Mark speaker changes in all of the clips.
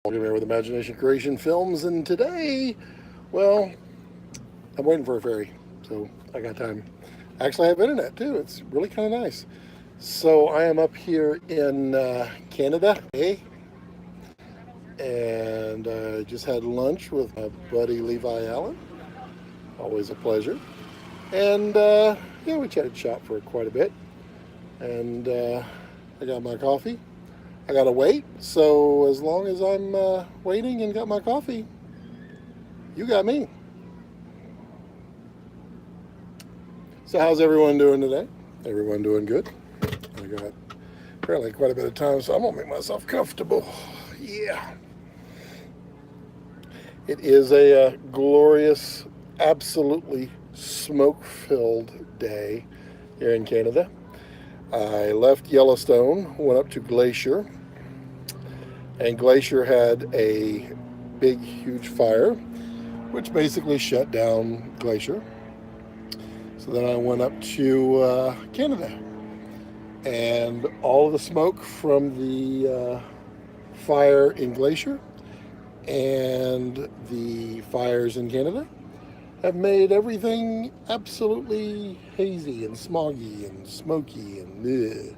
Speaker 1: Welcome here with Imagination Creation Films, and today, well, I'm waiting for a ferry, so I got time. Actually, I have internet too. It's really kind of nice. So I am up here in Canada, and just had lunch with my buddy Levi Allen. Always a pleasure. And yeah, we chatted shop for quite a bit, and I got my coffee. I gotta wait, so as long as I'm waiting and got my coffee, you got me. So how's everyone doing today? Everyone doing good? I got apparently quite a bit of time, so I'm gonna make myself comfortable. Yeah. It is a glorious, absolutely smoke-filled day here in Canada. I left Yellowstone, went up to Glacier, and Glacier had a big, huge fire, which basically shut down Glacier. So then I went up to Canada, and all of the smoke from the fire in Glacier and the fires in Canada have made everything absolutely hazy and smoggy and smoky and bleh.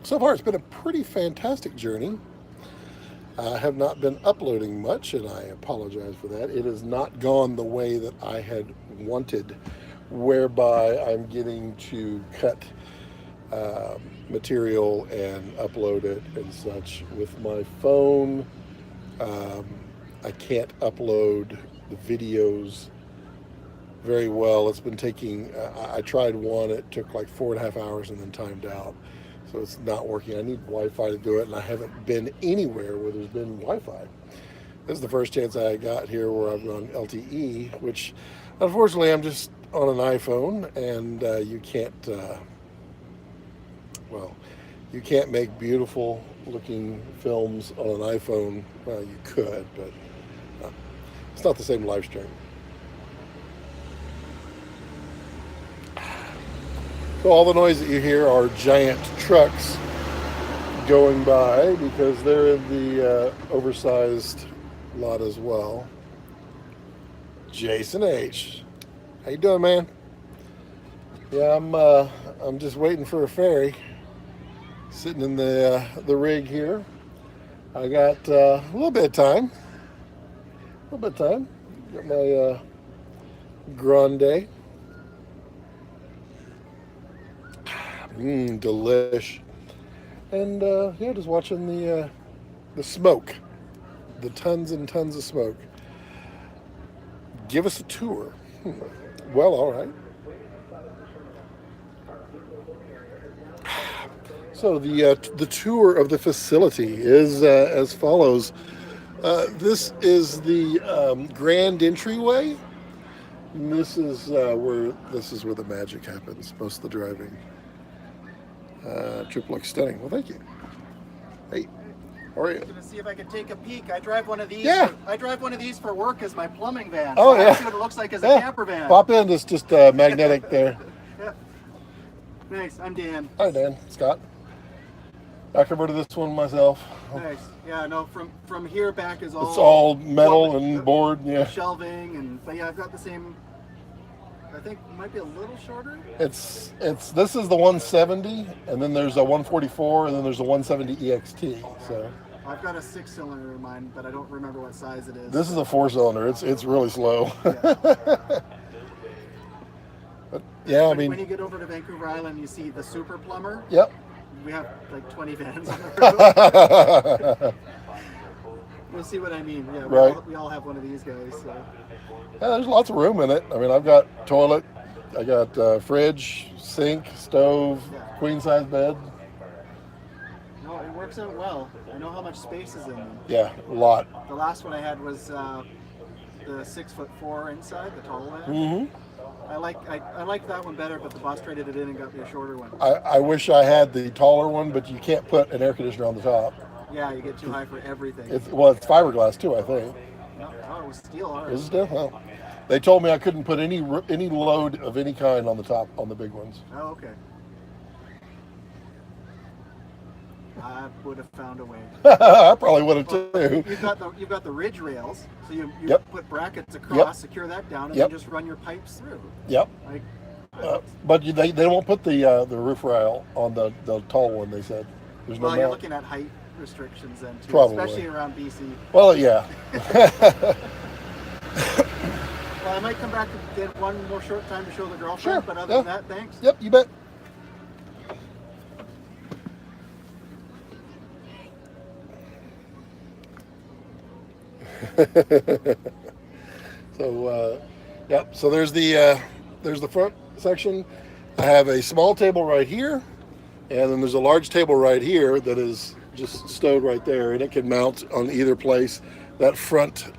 Speaker 1: So far, it's been a pretty fantastic journey. I have not been uploading much, and I apologize for that. It has not gone the way that I had wanted, whereby I'm getting to cut material and upload it and such with my phone. Um, I can't upload the videos very well. It's been taking, I tried one, it took like 4.5 hours and then timed out. So it's not working. I need Wi-Fi to do it, and I haven't been anywhere where there's been Wi-Fi. This is the first chance I got here where I've gone LTE, which unfortunately I'm just on an iPhone, and you can't, well, you can't make beautiful looking films on an iPhone. Well, you could, but it's not the same live stream. So all the noise that you hear are giant trucks going by because they're in the oversized lot as well. Jason H, how you doing, man? Yeah, I'm just waiting for a ferry. Sitting in the rig here. I got a little bit of time. A little bit of time. Got my grande. Delish. And yeah, just watching the smoke, the tons and tons of smoke. Give us a tour. Well, all right. So the tour of the facility is as follows. This is the grand entryway. And this is where the magic happens. Most of the driving. Trip looks stunning. Well, thank you. Hey, how are you?
Speaker 2: I'm gonna see if I can take a peek. I drive one of these.
Speaker 1: Yeah.
Speaker 2: I drive one of these for work as my plumbing van.
Speaker 1: Oh,
Speaker 2: So
Speaker 1: yeah.
Speaker 2: I see what it looks like as a
Speaker 1: Yeah.
Speaker 2: camper van.
Speaker 1: Pop in. It's just magnetic there.
Speaker 2: Yeah. Thanks. I'm Dan.
Speaker 1: Hi, Dan. Scott. I converted this one myself.
Speaker 2: Nice. Yeah. No. From here back is all.
Speaker 1: It's all metal and board. Yeah.
Speaker 2: Shelving but yeah, I've got the same. I think it might be a little shorter.
Speaker 1: It's this is the 170, and then there's a 144, and then there's a 170 EXT. So
Speaker 2: I've got a 6-cylinder in mine, but I don't remember what size it is.
Speaker 1: this is a 4-cylinder. It's really slow.
Speaker 2: Yeah.
Speaker 1: But yeah, I
Speaker 2: when
Speaker 1: mean,
Speaker 2: you get over to Vancouver Island, you see the super plumber.
Speaker 1: yep.
Speaker 2: We have like 20 vans on the road. You'll see what I mean. Yeah,
Speaker 1: Right.
Speaker 2: we all have one of these guys. So.
Speaker 1: Yeah, there's lots of room in it. I mean, I've got toilet, I got fridge, sink, stove,
Speaker 2: Yeah.
Speaker 1: queen size bed.
Speaker 2: No, it works out well. I know how much space is in them.
Speaker 1: Yeah, a lot.
Speaker 2: The last one I had was the 6'4" inside, the tall one.
Speaker 1: Mm-hmm.
Speaker 2: I like that one better, but the boss traded it in and got me a shorter one.
Speaker 1: I wish I had the taller one, but you can't put an air conditioner on the top.
Speaker 2: Yeah, you get too high for everything.
Speaker 1: It's fiberglass too, I think.
Speaker 2: No, it was steel ours.
Speaker 1: Is it still? Well, they told me I couldn't put any load of any kind on the top on the big ones.
Speaker 2: Oh, okay. I would have found a way.
Speaker 1: I probably would have
Speaker 2: Well,
Speaker 1: too.
Speaker 2: you've got the ridge rails, so you
Speaker 1: Yep.
Speaker 2: put brackets across,
Speaker 1: Yep.
Speaker 2: secure that down, and
Speaker 1: Yep.
Speaker 2: then just run your pipes through.
Speaker 1: Yep.
Speaker 2: Like,
Speaker 1: But they won't put the roof rail on the tall one. They said there's no
Speaker 2: well, you're
Speaker 1: mount.
Speaker 2: looking at height restrictions then too,
Speaker 1: Probably.
Speaker 2: especially around BC.
Speaker 1: Well, yeah.
Speaker 2: Well, I might come back again one more short time to show the girlfriend,
Speaker 1: Sure,
Speaker 2: but other
Speaker 1: yeah.
Speaker 2: than that, thanks.
Speaker 1: Yep, you bet. So, yep. So there's the front section. I have a small table right here, and then there's a large table right here that is just stowed right there, and it can mount on either place. That front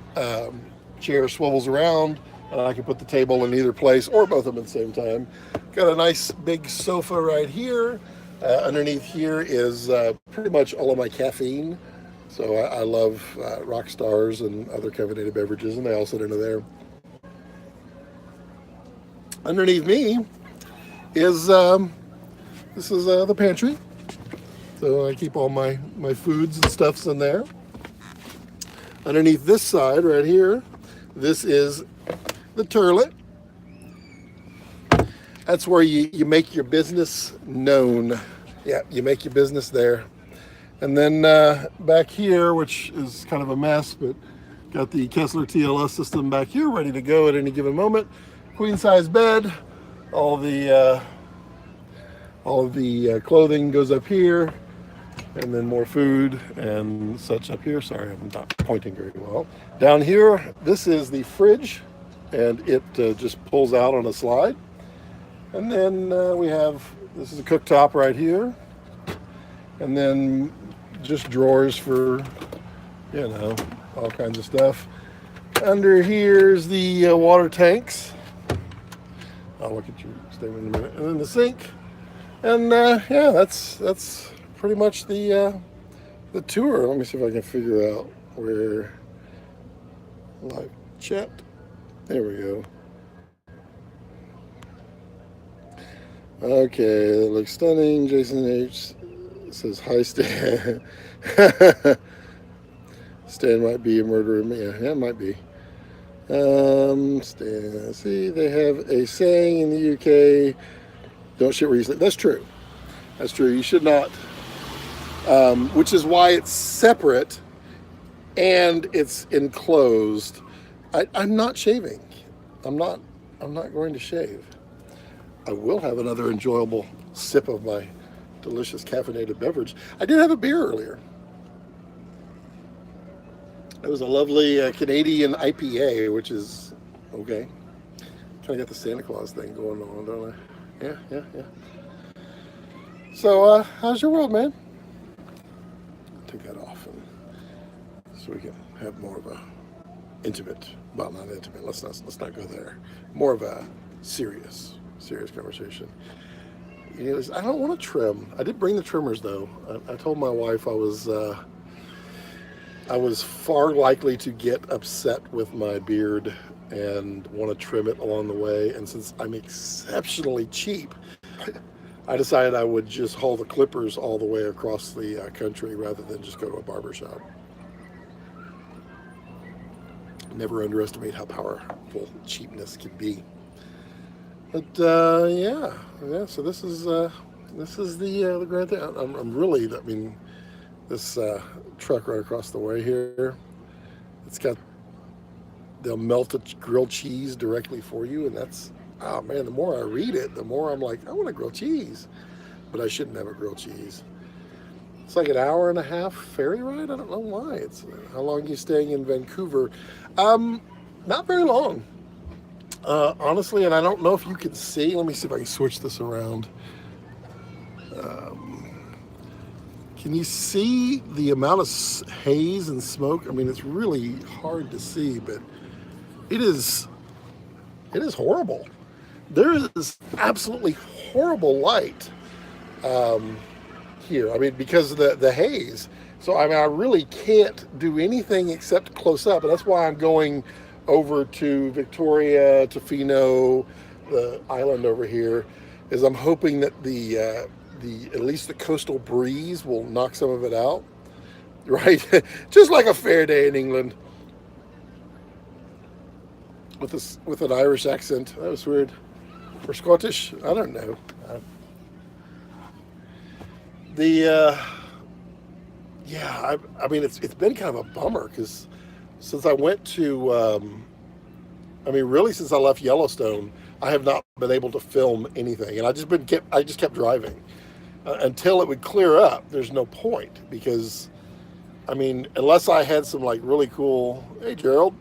Speaker 1: chair swivels around, and I can put the table in either place or both of them at the same time. Got a nice big sofa right here. Underneath here is pretty much all of my caffeine. So I love rock stars and other caffeinated beverages, and they all sit into there. Underneath me is this is the pantry. So I keep all my foods and stuffs in there. Underneath this side right here, this is the turlet. That's where you make your business known. Yeah, you make your business there. And then back here, which is kind of a mess, but got the Kessler TLS system back here ready to go at any given moment. Queen size bed. All of the clothing goes up here, and then more food and such up here. Sorry, I'm not pointing very well. Down here, this is the fridge, and it just pulls out on a slide. And then this is a cooktop right here, and then just drawers for, all kinds of stuff. Under here's the water tanks. I'll look at your statement in a minute. And then the sink. And yeah, that's pretty much the tour. Let me see if I can figure out where live chat. There we go. Okay, that looks stunning. Jason H says hi, Stan. Stan might be a murderer. Yeah, it might be. Stan, see, they have a saying in the UK: "Don't shit where you sleep." That's true. That's true. You should not. Which is why it's separate and it's enclosed. I'm not shaving. I'm not going to shave. I will have another enjoyable sip of my delicious caffeinated beverage. I did have a beer earlier. It was a lovely Canadian IPA, which is okay. Kind of got the Santa Claus thing going on, don't I? Yeah. So, how's your world, man? Take that off, so we can have more of a intimate. Well, not intimate. Let's not go there. More of a serious conversation. I don't want to trim. I did bring the trimmers though. I told my wife I was far likely to get upset with my beard and want to trim it along the way. And since I'm exceptionally cheap, I decided I would just haul the clippers all the way across the country rather than just go to a barber shop. Never underestimate how powerful cheapness can be. But yeah. So this is the grand thing. I'm really. I mean, this truck right across the way here. They'll melt a grilled cheese directly for you, and that's. Oh man, the more I read it, the more I'm like, I want a grilled cheese, but I shouldn't have a grilled cheese. It's like an hour and a half ferry ride. I don't know why. How long are you staying in Vancouver? Not very long. Honestly, and I don't know if you can see. Let me see if I can switch this around. Can you see the amount of haze and smoke? I mean, it's really hard to see, but it is horrible. There is absolutely horrible light here. I mean, because of the haze. So, I mean, I really can't do anything except close up. And that's why I'm going over to Victoria, Tofino, the island over here, is I'm hoping that the at least the coastal breeze will knock some of it out, right? Just like a fair day in England with an Irish accent. That was weird. Or Scottish? I don't know. The yeah, I mean it's been kind of a bummer because since I went to I mean really since I left Yellowstone, I have not been able to film anything, and I just kept driving until it would clear up. There's no point because I mean unless I had some like really cool. Hey Gerald,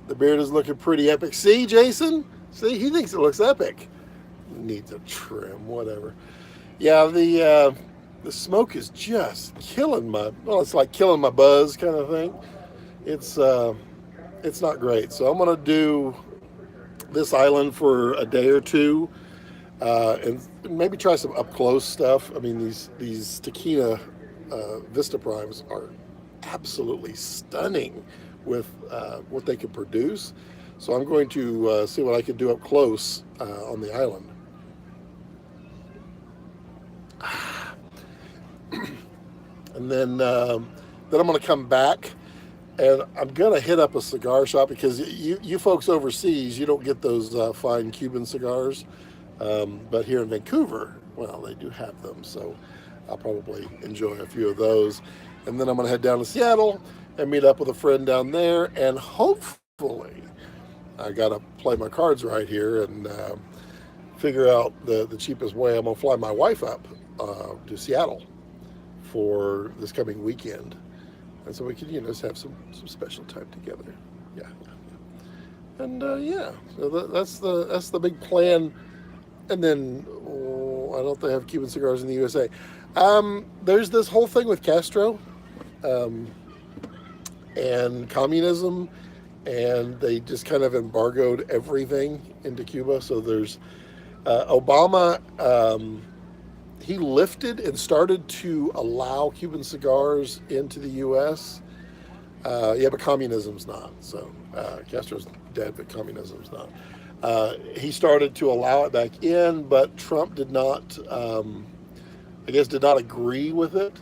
Speaker 1: the beard is looking pretty epic. See Jason? See, he thinks it looks epic. Needs a trim, whatever. Yeah, the smoke is just killing my. Well, it's like killing my buzz kind of thing. It's not great. So I'm gonna do this island for a day or two, and maybe try some up close stuff. I mean, these Taquina Vista Primes are absolutely stunning with what they can produce. So I'm going to see what I can do up close on the island. And then I'm going to come back and I'm going to hit up a cigar shop because you folks overseas, you don't get those fine Cuban cigars. But here in Vancouver, well, they do have them. So I'll probably enjoy a few of those. And then I'm going to head down to Seattle and meet up with a friend down there. And hopefully, I got to play my cards right here and figure out the cheapest way. I'm going to fly my wife up to Seattle for this coming weekend. And so we can, just have some special time together. Yeah. And yeah, so that's the big plan. And then, I don't think they have Cuban cigars in the USA. There's this whole thing with Castro and communism, and they just kind of embargoed everything into Cuba. So there's Obama, he lifted and started to allow Cuban cigars into the U.S. Yeah, but communism's not. So Castro's dead, but communism's not. He started to allow it back in, but Trump did not, I guess, did not agree with it.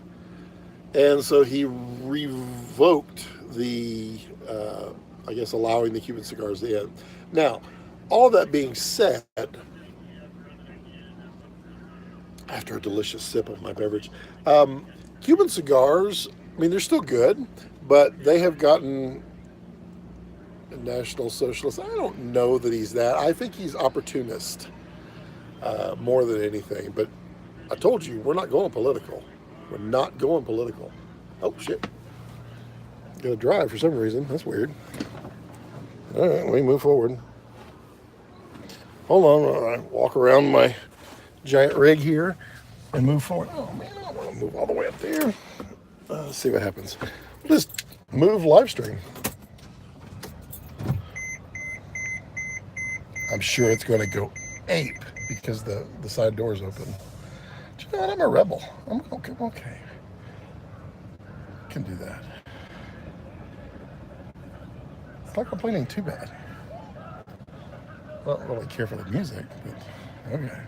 Speaker 1: And so he revoked the, I guess, allowing the Cuban cigars in. Now, all that being said, after a delicious sip of my beverage, Cuban cigars, I mean, they're still good, but they have gotten a National Socialist. I don't know that he's that. I think he's opportunist more than anything. But I told you, we're not going political. We're not going political. Oh, shit. Got to drive for some reason. That's weird. All right, we move forward. Hold on. All right, walk around my giant rig here and move forward. Oh, man, I don't want to move all the way up there. Let's see what happens. Just move live stream. I'm sure it's going to go ape because the side door is open. Do you know what? I'm a rebel. I'm okay. Can do that. It's not complaining too bad. I don't really care for the music, but okay.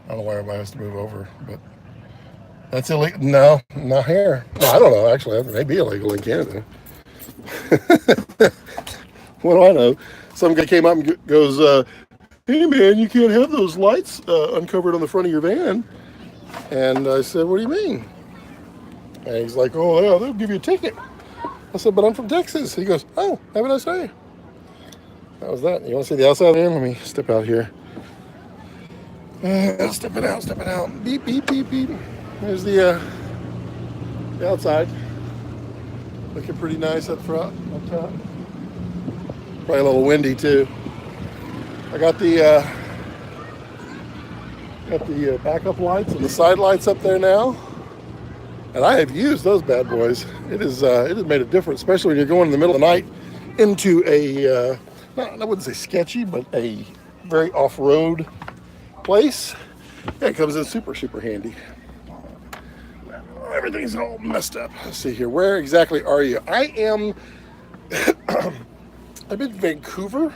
Speaker 1: I don't know why everybody has to move over, but that's illegal. No, not here. No, I don't know. Actually, it may be illegal in Canada. What do I know? Some guy came up and goes, hey man, you can't have those lights uncovered on the front of your van. And I said, what do you mean? And he's like, oh yeah, they'll give you a ticket. I said, but I'm from Texas. He goes, oh, have a nice day. That was that. You want to see the outside there? Let me step out here. Stepping out. Beep, beep, beep, beep. There's the outside. Looking pretty nice up front, up top. Probably a little windy too. I got the backup lights and the side lights up there now, and I have used those bad boys. It has made a difference, especially when you're going in the middle of the night into a I wouldn't say sketchy, but a very off-road place. Yeah, it comes in super handy. Everything's all messed up. Let's see here. Where exactly are you? I am. I'm in Vancouver,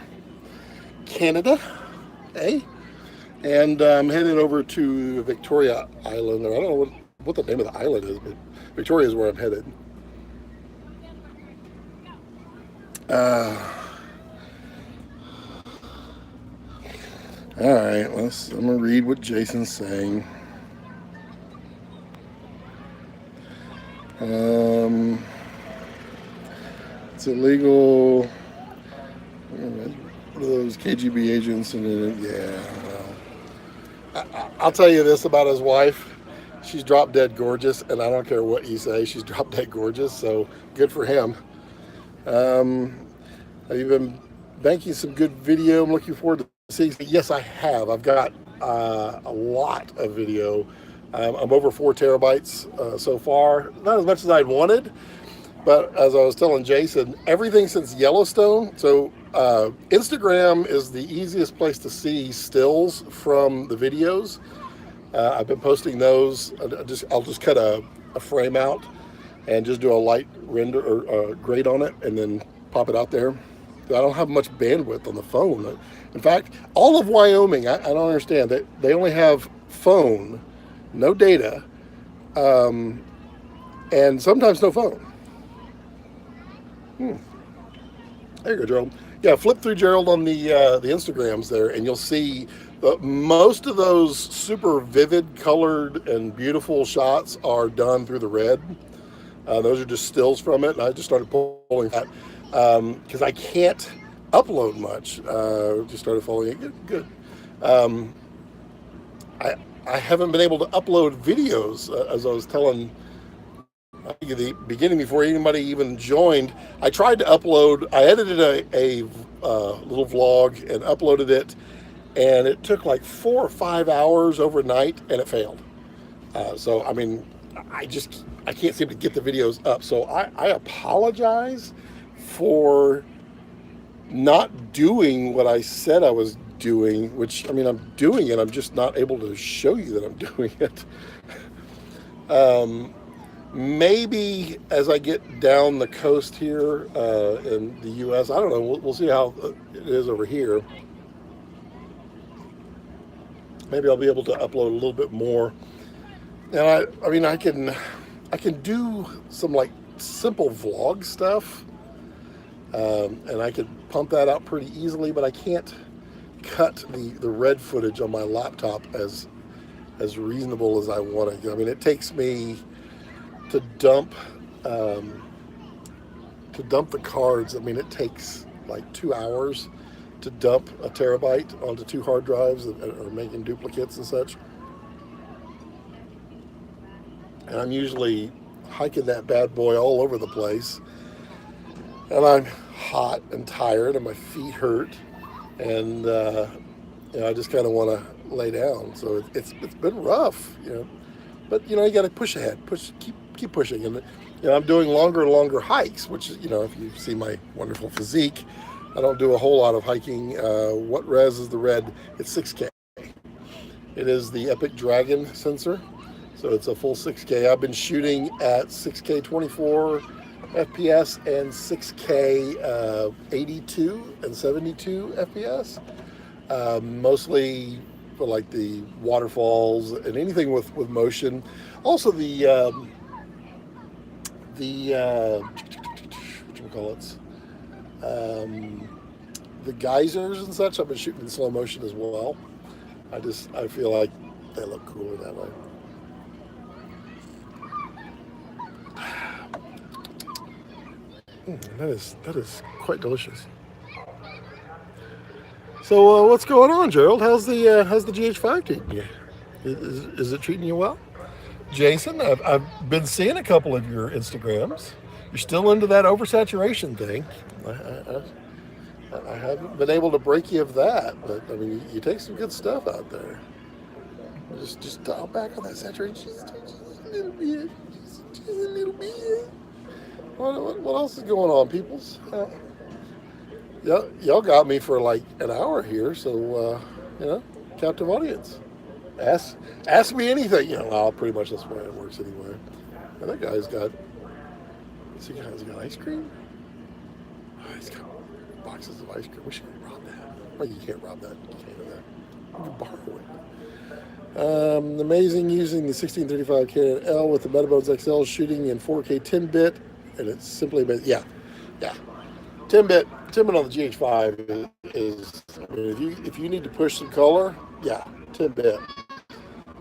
Speaker 1: Canada, And I'm headed over to Victoria Island. Or I don't know what the name of the island is, but Victoria is where I'm headed. Uh, all right, I'm gonna read what Jason's saying. Um, it's illegal. What are those KGB agents? And yeah, well, I'll tell you this about his wife. She's drop dead gorgeous, and I don't care what you say. She's drop dead gorgeous, so good for him. Um, have you been banking some good video? I'm looking forward to seeing. Yes, I have. I've got a lot of video. I'm over 4 terabytes so far. Not as much as I'd wanted, but as I was telling Jason, everything since Yellowstone. So Instagram is the easiest place to see stills from the videos. I've been posting those. I'll just cut a frame out and just do a light render or grade on it, and then pop it out there. I don't have much bandwidth on the phone. In fact, all of Wyoming, I don't understand that they only have phone, no data, and sometimes no phone. There you go, Gerald. Yeah, flip through Gerald on the Instagrams there, and you'll see most of those super vivid, colored, and beautiful shots are done through the red. Those are just stills from it, and I just started pulling that because I can't upload much. Just started following it. Good. I haven't been able to upload videos, as I was telling at the beginning before anybody even joined. I tried to upload. I edited a little vlog and uploaded it, and it took like 4 or 5 hours overnight, and it failed. So I mean, I can't seem to get the videos up. So I apologize for not doing what I said I was doing, which, I mean, I'm doing it. I'm just not able to show you that I'm doing it. Maybe as I get down the coast here in the U.S., I don't know. We'll see how it is over here. Maybe I'll be able to upload a little bit more. And I mean, I can do some like simple vlog stuff, and I could pump that out pretty easily. But I can't cut the red footage on my laptop as reasonable as I want to. I mean, it takes me to dump the cards. I mean, it takes like 2 hours to dump a terabyte onto 2 hard drives that are making duplicates and such. And I'm usually hiking that bad boy all over the place. And I'm hot and tired, and my feet hurt, and I just kind of want to lay down. So it's been rough, But you got to push ahead, keep pushing, and I'm doing longer and longer hikes. Which if you see my wonderful physique, I don't do a whole lot of hiking. What res is the red? It's 6K. It is the Epic Dragon sensor. So it's a full 6K. I've been shooting at 6K 24 FPS and 6K 82 and 72 FPS. Mostly for like the waterfalls and anything with motion. Also the the geysers and such. I've been shooting in slow motion as well. I feel like they look cooler that way. That is quite delicious. So what's going on, Gerald? How's the GH5 treating you? Is it treating you well? Jason, I've been seeing a couple of your Instagrams. You're still into that oversaturation thing. I haven't been able to break you of that, but I mean, you take some good stuff out there. Just dial back on that saturation just a little bit. Just a little bit. What else is going on, peoples? Y'all got me for like an hour here, so captive audience. Ask me anything. Well, pretty much that's the way it works anyway. And that guy's got. Has he got ice cream? Oh, he's got boxes of ice cream. We should rob that. Well, you can't rob that. You can't do that. You can borrow it. Amazing using the 1635 Canon L with the Metabones XL shooting in 4K 10-bit, and it's simply, yeah, 10-bit on the GH5 is I mean, if you need to push some color, yeah, 10-bit.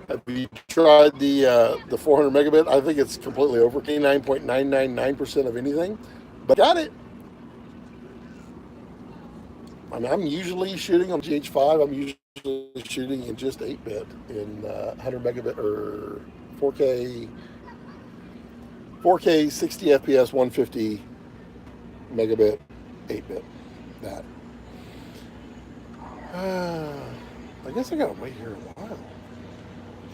Speaker 1: Have you tried the 400 megabit? I think it's completely over 99.999% of anything, but got it. I mean, I'm usually shooting on GH5. I'm usually shooting in just 8-bit in 100 megabit or 4K 60 FPS 150 megabit 8-bit. That. I guess I gotta wait here a while.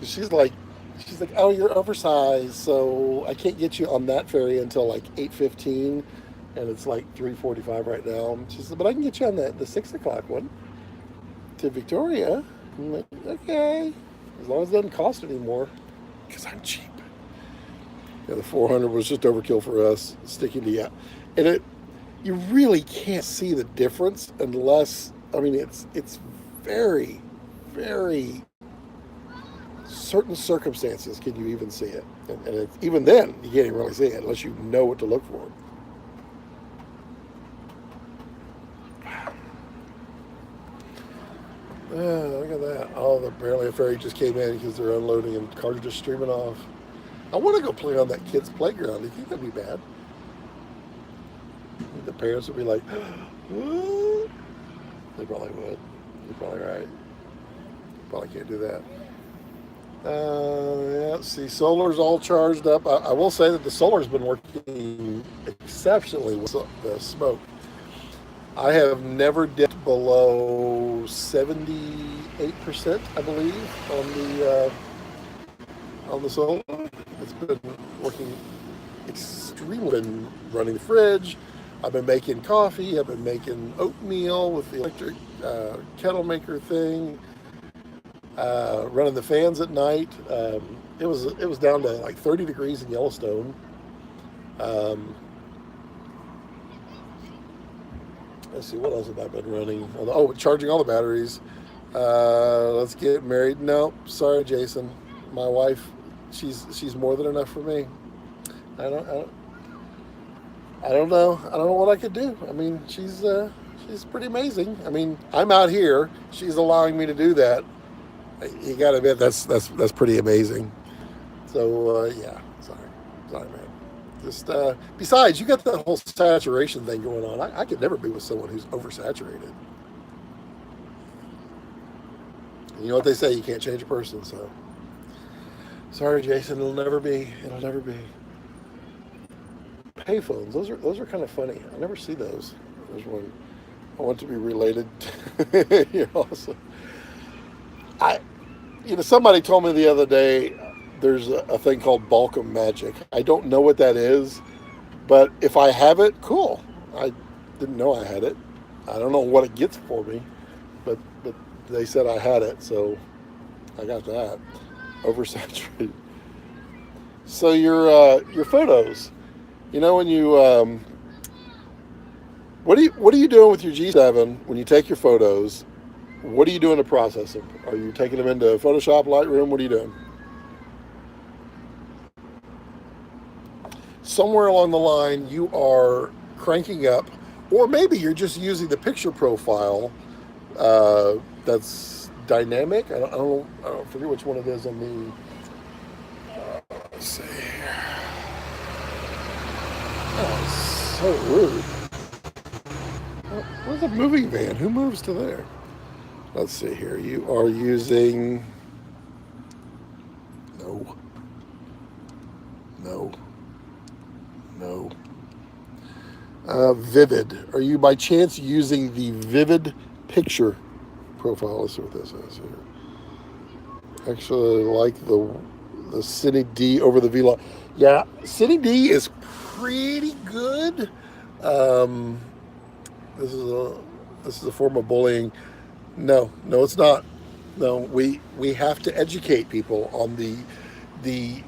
Speaker 1: She's like, oh, you're oversized, so I can't get you on that ferry until like 8:15, and it's like 3:45 right now. She said, but I can get you on the 6 o'clock one to Victoria. I'm like, okay, as long as it doesn't cost any more, because I'm cheap. Yeah, the 400 was just overkill for us, sticking to yeah, and you really can't see the difference unless I mean it's very, very certain circumstances can you even see it, and even then you can't even really see it unless you know what to look for. Look at that. Oh, apparently a ferry just came in because they're unloading and cars are just streaming off. I want to go play on that kid's playground. Do you think that'd be bad? The parents would be like, what? They probably would. You're probably right. Probably can't do that. Yeah, let's see, solar's all charged up. I will say that the solar's been working exceptionally well. The smoke. I have never dipped below 78%, I believe, on the solar. It's been working extremely. Been running the fridge. I've been making coffee. I've been making oatmeal with the electric kettle maker thing. Running the fans at night. It was down to like 30 degrees in Yellowstone. Let's see, what else have I been running? Oh, charging all the batteries. Let's get married. No, sorry, Jason. My wife, she's more than enough for me. I don't know. I don't know what I could do. I mean, she's pretty amazing. I mean, I'm out here. She's allowing me to do that. You got to admit that's pretty amazing. So yeah, sorry, man. Just besides, you got that whole saturation thing going on. I could never be with someone who's oversaturated. And you know what they say? You can't change a person. So sorry, Jason. It'll never be. Payphones. Those are kind of funny. I never see those. There's one. I want to be related. Also. Somebody told me the other day there's a thing called Balkum magic. I don't know what that is, but if I have it, cool. I didn't know I had it. I don't know what it gets for me, but they said I had it, so I got that. Oversaturated. So your photos, when you what are you doing with your G7 when you take your photos? What are you doing to process them? Are you taking them into Photoshop, Lightroom? What are you doing? Somewhere along the line, you are cranking up, or maybe you're just using the picture profile that's dynamic. I don't forget which one it is on the. Let's see here. Oh, it's so rude. Where's the moving van? Who moves to there? Let's see here. You are using. No. Vivid. Are you by chance using the Vivid picture profile? Let's see what this is here. Actually, I like the Cine D over the Vlog. Yeah, Cine D is pretty good. This is a form of bullying. No, it's not. No, we have to educate people on the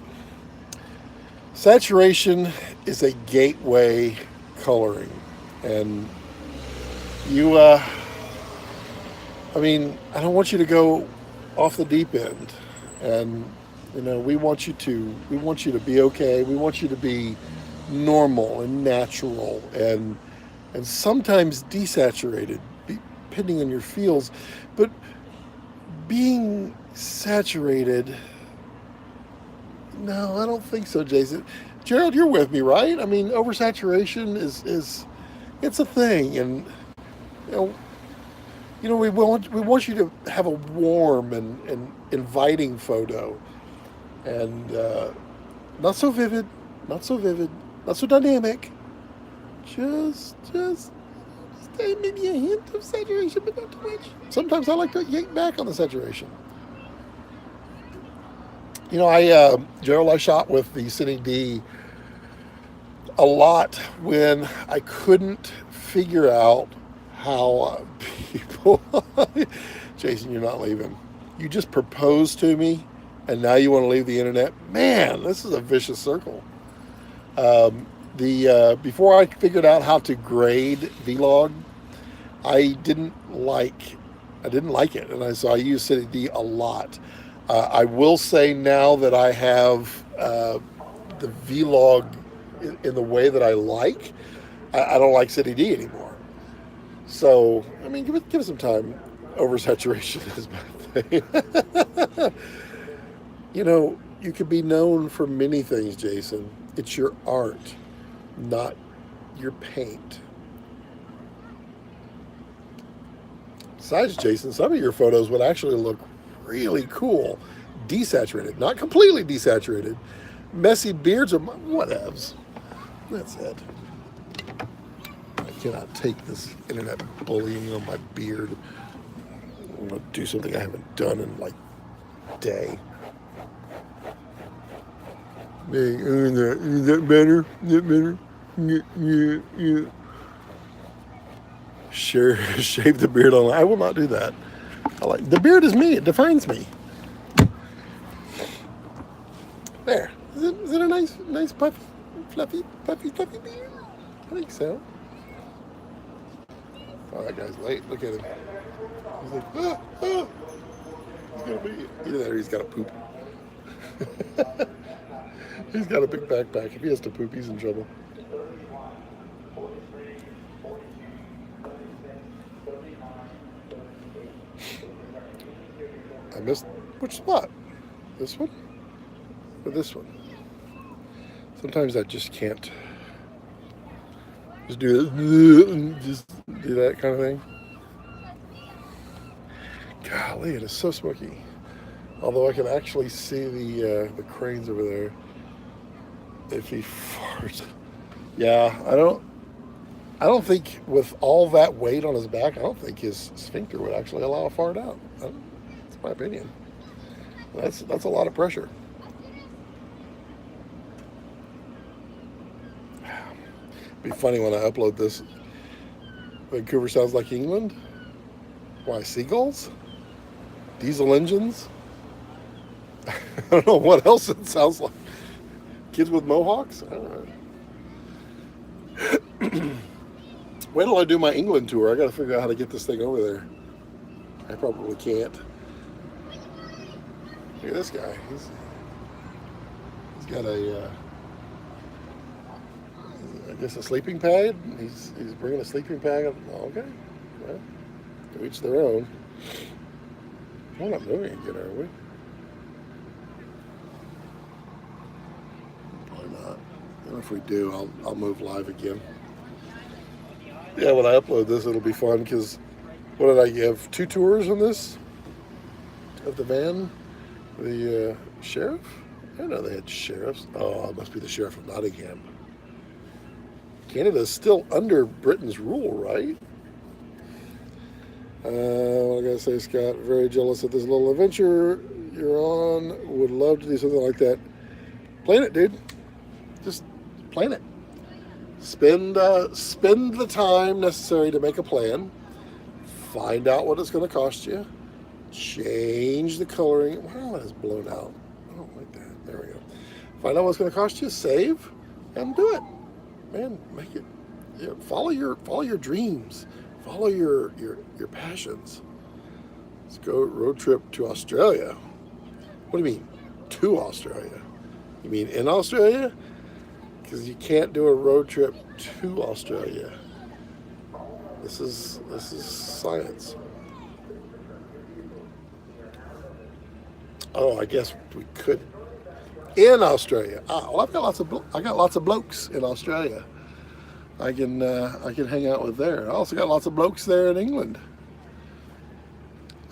Speaker 1: saturation is a gateway coloring, and you I mean, I don't want you to go off the deep end, and we want you to be okay. We want you to be normal and natural, and sometimes desaturated, depending on your feels. But being saturated, no, I don't think so, Jason. Gerald, you're with me, right? I mean, oversaturation is it's a thing, and you know, we want you to have a warm and inviting photo, and not so vivid, not so vivid, not so dynamic. Just maybe a hint of saturation, but not too much. Sometimes I like to yank back on the saturation. Gerald, I shot with the Cine D a lot when I couldn't figure out how people. Jason, you're not leaving. You just proposed to me, and now you want to leave the internet. Man, this is a vicious circle. The Before I figured out how to grade vlog, I didn't like I didn't like it, and so I use Cine D a lot. I will say now that I have the vlog in the way that I like, I don't like Cine D anymore. So I mean, give it some time. Oversaturation is my thing. You can be known for many things, Jason. It's your art, not your paint. Besides, Jason, some of your photos would actually look really cool, desaturated, not completely desaturated. Messy beards are whatevs. That's it. I cannot take this internet bullying on my beard. I'm gonna do something I haven't done in like a day. Hey, is that better? Is that better? Yeah. Shave the beard on. I will not do that. The beard is me. It defines me. There. Is it a nice puffy, fluffy beard? I think so. Oh, that guy's late. Look at him. He's like, ah. He's gonna be either that or he's got to poop. He's got a big backpack. If he has to poop, he's in trouble. I missed which spot? This one? Or this one? Sometimes I just can't just do that, just do that kind of thing. Golly, it is so smoky. Although I can actually see the cranes over there. If he farts, yeah, I don't think with all that weight on his back, I don't think his sphincter would actually allow a fart out. That's my opinion. That's a lot of pressure. It'd be funny when I upload this. Vancouver sounds like England. Why, seagulls? Diesel engines? I don't know what else it sounds like. Kids with mohawks? I don't know. Wait till I do my England tour. I got to figure out how to get this thing over there. I probably can't. Look at this guy. He's got I guess a sleeping pad. He's bringing a sleeping pad. Okay. Well, to each their own. We're not moving again, are we? Probably not. And if we do, I'll move live again. Yeah, when I upload this, it'll be fun because what did I give? 2 tours on this of the van. The sheriff? I didn't know they had sheriffs. Oh, it must be the sheriff of Nottingham. Canada is still under Britain's rule, right? What I gotta say, Scott, very jealous of this little adventure you're on. Would love to do something like that. Plan it, dude. Just plan it. Spend the time necessary to make a plan. Find out what it's going to cost you. Change the coloring. Wow, that is blown out. I don't like that. There we go. Find out what it's going to cost you. Save and do it. Man, make it. Yeah, follow your dreams. Follow your passions. Let's go road trip to Australia. What do you mean, to Australia? You mean in Australia? Because you can't do a road trip to Australia. This is science. Oh, I guess we could in Australia. Well, I got lots of blokes in Australia. I can hang out with there. I also got lots of blokes there in England.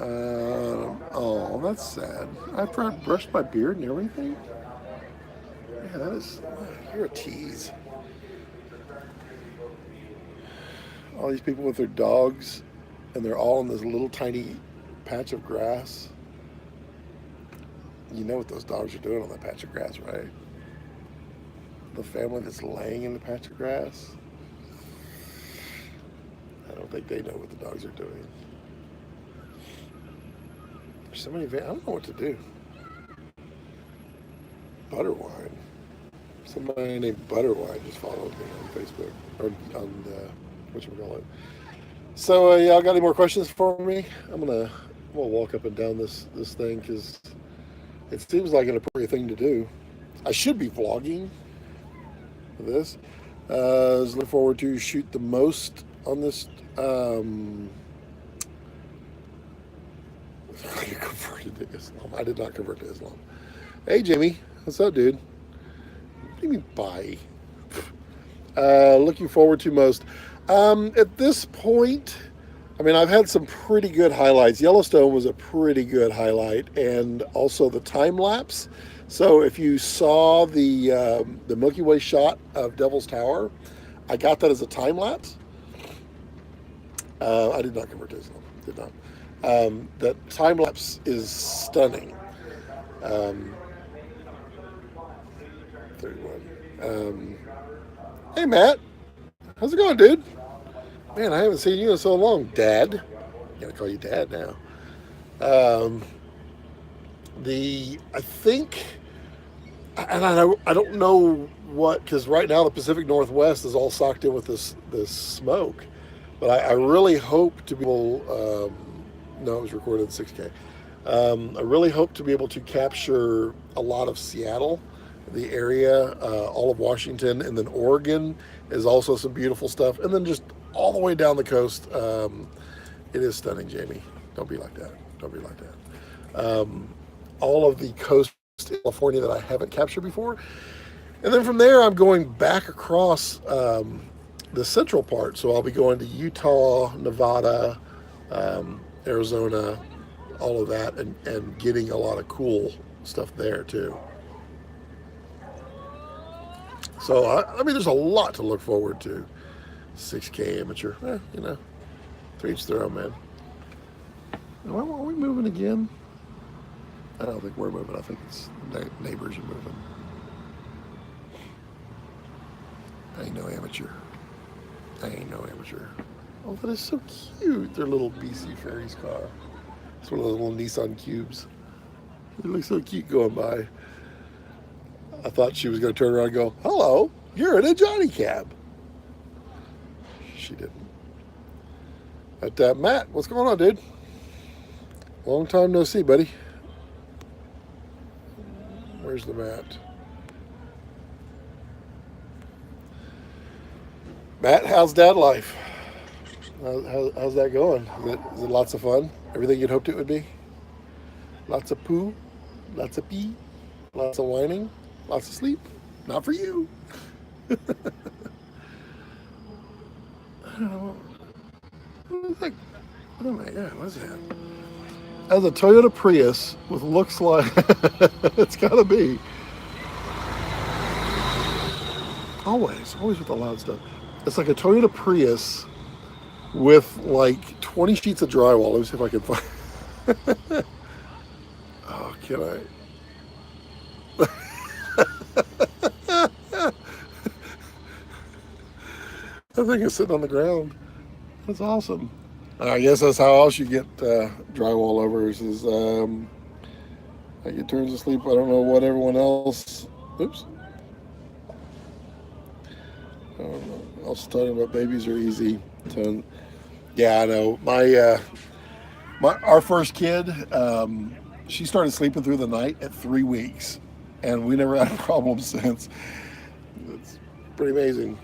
Speaker 1: Oh, that's sad. After I brushed my beard and everything. Yeah, you're a tease. All these people with their dogs, and they're all in this little tiny patch of grass. You know what those dogs are doing on that patch of grass, right? The family that's laying in the patch of grass. I don't think they know what the dogs are doing. There's so many. I don't know what to do. Butterwine. Somebody named Butterwine just followed me on Facebook or on whatchamacallit. So y'all got any more questions for me? We'll walk up and down this thing because it seems like an appropriate thing to do. I should be vlogging for this. I was looking forward to shoot the most on this. I converted to Islam. I did not convert to Islam. Hey, Jimmy. What's up, dude? What do you mean, bye? Looking forward to most. At this point, I mean, I've had some pretty good highlights. Yellowstone was a pretty good highlight, and also the time lapse. So if you saw the Milky Way shot of Devil's Tower, I got that as a time lapse. I did not convert to Islam. Did not. That time lapse is stunning. 31. Hey, Matt. How's it going, dude? Man, I haven't seen you in so long, Dad. I'm gonna call you Dad now. I think, and I don't know what, because right now the Pacific Northwest is all socked in with this smoke. But I really hope to be able. No, it was recorded in 6K. I really hope to be able to capture a lot of Seattle, the area, all of Washington, and then Oregon is also some beautiful stuff. And then just all the way down the coast. It is stunning, Jamie. Don't be like that. Don't be like that. All of the coast in California that I haven't captured before. And then from there, I'm going back across the central part. So I'll be going to Utah, Nevada, Arizona, all of that, and getting a lot of cool stuff there too. So, I mean, there's a lot to look forward to. 6K amateur. To each their own, man. Are we moving again? I don't think we're moving. I think it's neighbors are moving. I ain't no amateur. Oh, that is so cute. Their little BC Ferry's car. It's one of those little Nissan Cubes. It looks so cute going by. I thought she was going to turn around and go, "Hello, you're in a Johnny cab." She didn't. But Matt, what's going on, dude? Long time no see, buddy. Where's the Matt? Matt, how's dad life? How's that going? Is it lots of fun? Everything you'd hoped it would be? Lots of poo? Lots of pee? Lots of whining? Lots of sleep? Not for you. I don't know. Oh my God, what's that? As a Toyota Prius with looks like it's gotta be. Always with the loud stuff. It's like a Toyota Prius with like 20 sheets of drywall. Let me see if I can find. Oh, can I? That thing is sitting on the ground. That's awesome. I guess that's how else you get drywall over. Is I get turns to sleep. I don't know what everyone else. Oops. I don't know. Also talking about babies are easy. So, yeah, I know. Our first kid, she started sleeping through the night at 3 weeks, and we never had a problem since. It's pretty amazing.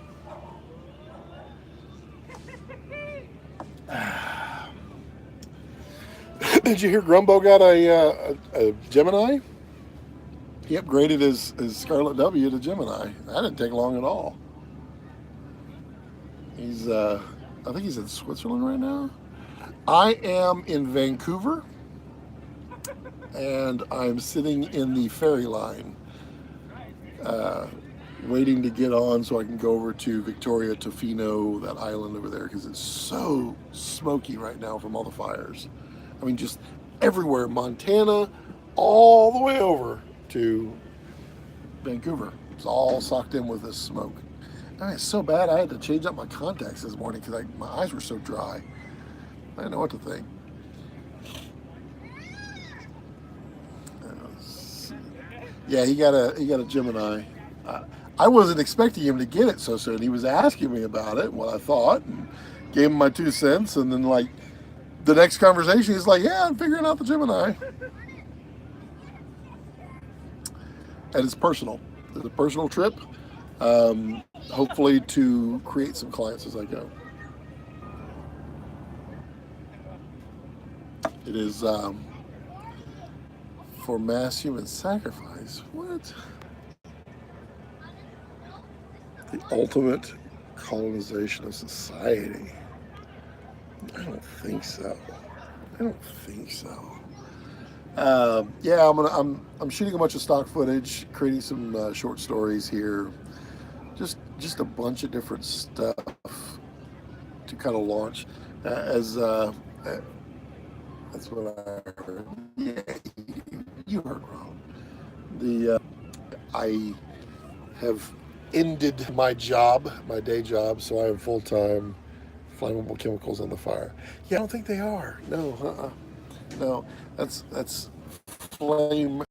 Speaker 1: Did you hear Grumbo got a Gemini? He upgraded his Scarlet W to Gemini. That didn't take long at all. I think he's in Switzerland right now. I am in Vancouver, and I'm sitting in the ferry line, waiting to get on so I can go over to Victoria, Tofino, that island over there, because it's so smoky right now from all the fires. I mean, just everywhere, Montana, all the way over to Vancouver. It's all socked in with this smoke. I mean, it's so bad I had to change up my contacts this morning because my eyes were so dry. I didn't know what to think. Yeah, he got a Gemini. I wasn't expecting him to get it so soon. He was asking me about it, what I thought, and gave him my 2 cents, and then like the next conversation, he's like, "Yeah, I'm figuring out the Gemini." And it's personal. It's a personal trip. Hopefully to create some clients as I go. It is for mass human sacrifice. What? The ultimate colonization of society? I don't think so. Yeah, I'm shooting a bunch of stock footage, creating some short stories here. Just a bunch of different stuff to kind of launch. That's what I heard. Yeah, you heard wrong. I have ended my day job, so I am full-time flammable chemicals in the fire. Yeah, I don't think they are. No, no. That's flame.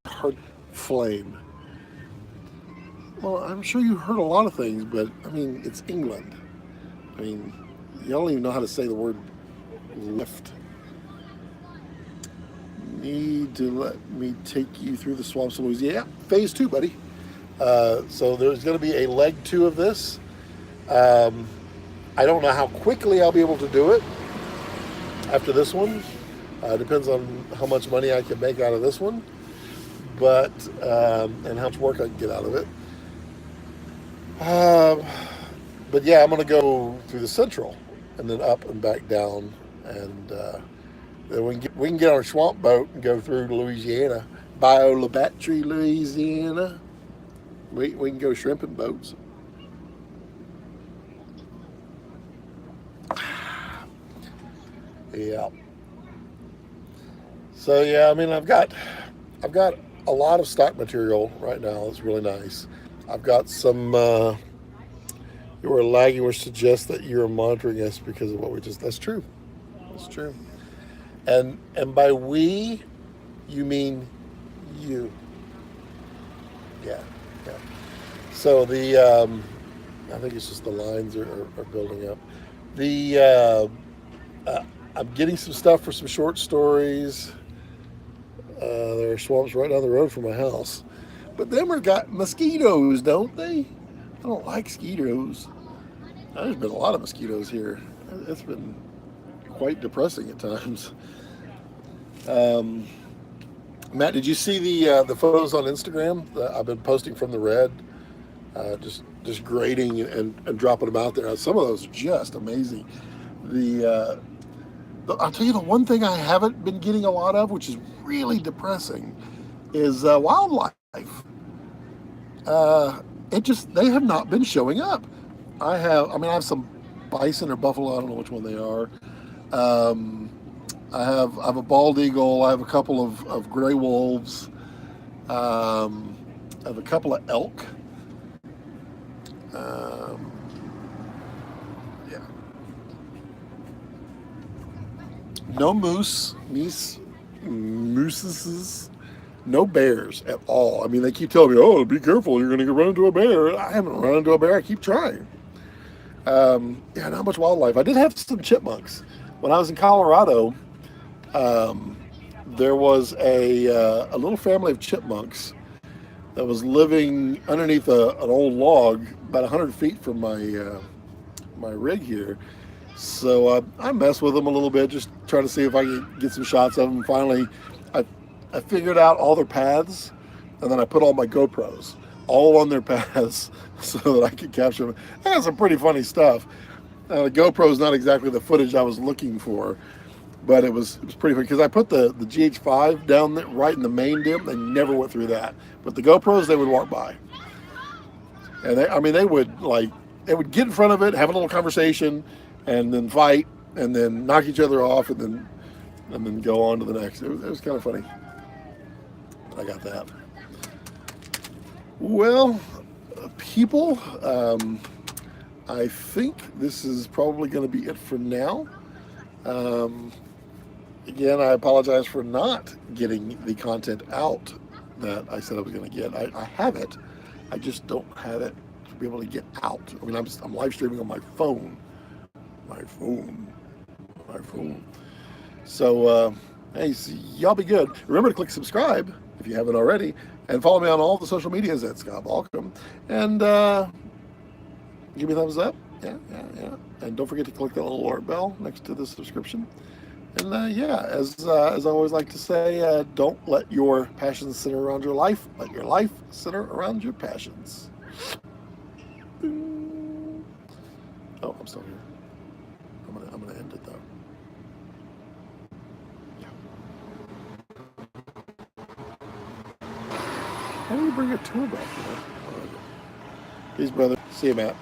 Speaker 1: Well, I'm sure you heard a lot of things, but I mean, it's England. I mean, you don't even know how to say the word lift. Need to let me take you through the swamps of Louisiana. Yeah, phase 2, buddy. So there's going to be a leg 2 of this. I don't know how quickly I'll be able to do it after this one. Depends on how much money I can make out of this one, but and how much work I can get out of it. But yeah, I'm going to go through the central and then up and back down, and then we can get on a swamp boat and go through Louisiana, Bayou La Batterie, Louisiana. We can go shrimping boats. Yeah. So yeah, I mean, I've got a lot of stock material right now. It's really nice. I've got some. Your language suggests that you're monitoring us because of what we just. That's true. That's true. And by we, you mean you. Yeah. Yeah. So I think it's just the lines are building up. I'm getting some stuff for some short stories. There are swamps right down the road from my house. But them are got mosquitoes, don't they? I don't like mosquitoes. There's been a lot of mosquitoes here. It's been quite depressing at times. Matt, did you see the photos on Instagram that I've been posting from the red? Just grading and dropping them out there. Some of those are just amazing. I'll tell you the one thing I haven't been getting a lot of, which is really depressing, is wildlife. They have not been showing up. I have some bison or buffalo. I don't know which one they are. I have a bald eagle. I have a couple of gray wolves. I have a couple of elk. Yeah. No mooses, no bears at all. I mean, they keep telling me, "Oh, be careful, you're going to run into a bear." I haven't run into a bear. I keep trying. Yeah, not much wildlife. I did have some chipmunks when I was in Colorado. There was a little family of chipmunks that was living underneath an old log about 100 feet from my rig here. So I messed with them a little bit, just trying to see if I could get some shots of them. Finally, I, I figured out all their paths, and then I put all my GoPros all on their paths so that I could capture them. I got some pretty funny stuff. The GoPro's not exactly the footage I was looking for, but it was pretty funny because I put the GH5 down there, right in the main dim. They never went through that, but the GoPros, they would walk by, and they would get in front of it, have a little conversation, and then fight, and then knock each other off, and then go on to the next. It was kind of funny. I got that. Well, people, I think this is probably going to be it for now. Again, I apologize for not getting the content out that I said I was going to get. I have it. I just don't have it to be able to get out. I mean, I'm live streaming on my phone. My phone. So, hey, so y'all be good. Remember to click subscribe if you haven't already, and follow me on all the social medias at Scott Balkum. And give me a thumbs up. Yeah. And don't forget to click that little alert bell next to the subscription. And yeah, as I always like to say, don't let your passions center around your life. Let your life center around your passions. Oh, I'm still here. I'm gonna end it though. Yeah. How do you bring a tour back here? Peace, brother. See you, Matt.